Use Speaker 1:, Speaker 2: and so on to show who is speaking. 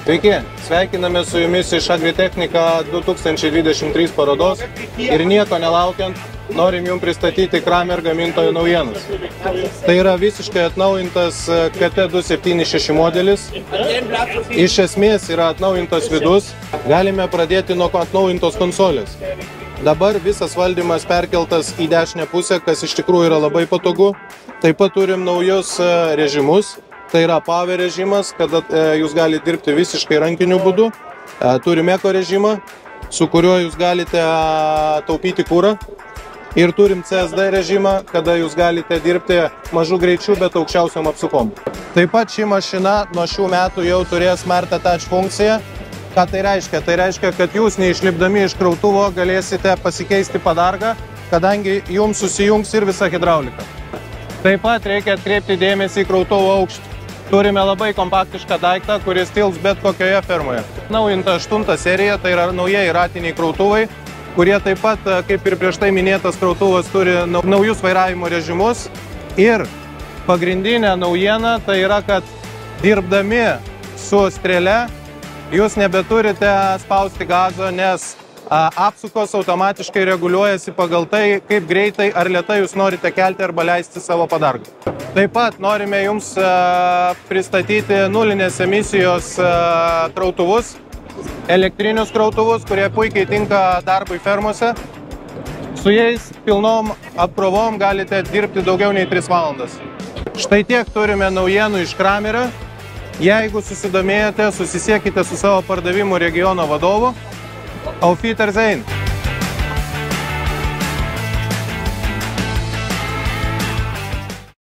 Speaker 1: Sveiki, sveikiname su jumis iš Agritechnica 2023 parodos ir nieko nelaukiant, norim jums pristatyti Kramer gamintojo naujienas. Tai yra visiškai atnaujintas KT276 modelis. Iš esmės yra atnaujintas vidus. Galime pradėti nuo atnaujintos konsolės. Dabar visas valdymas perkeltas į dešinę pusę, kas iš tikrųjų yra labai patogu. Taip pat turim naujus režimus. Tai yra power režimas, kada jūs galite dirbti visiškai rankiniu būdu. Turim eko režimą, su kuriuo jūs galite taupyti kurą. Ir turim CSD režimą, kada jūs galite dirbti mažų greičių, bet aukščiausiom apsukom. Taip pat ši mašina nuo šių metų jau turės Smart Attach funkciją. Ką tai reiškia? Tai reiškia, kad jūs neišlipdami iš krautuvo galėsite pasikeisti padargą, kadangi jums susijungs ir visa hidraulika. Taip pat reikia atkreipti dėmesį į krautuvo aukštį. Turime labai kompaktišką daiktą, kuris tilps bet kokioje fermoje. Naujinta 8 serija, tai yra naujieji ratiniai krautuvai, kurie taip pat, kaip ir prieš tai minėtas krautuvas, turi naujus vairavimo režimus. Ir pagrindinė naujiena tai yra, kad dirbdami su strėle, jūs nebeturite spausti gazo, nes apsukos automatiškai reguliuojasi pagal tai, kaip greitai ar lėtai jūs norite kelti arba leisti savo padargą. Taip pat norime jums pristatyti nulinės emisijos krautuvus, elektrinius krautuvus, kurie puikiai tinka darbui fermose. Su jais pilnom apkrovom galite dirbti daugiau nei 3 valandas. Štai tiek turime naujienų iš Kramerio. Jeigu susidomėjote, susisiekite su savo pardavimų regiono vadovu. Auf Wiedersehen!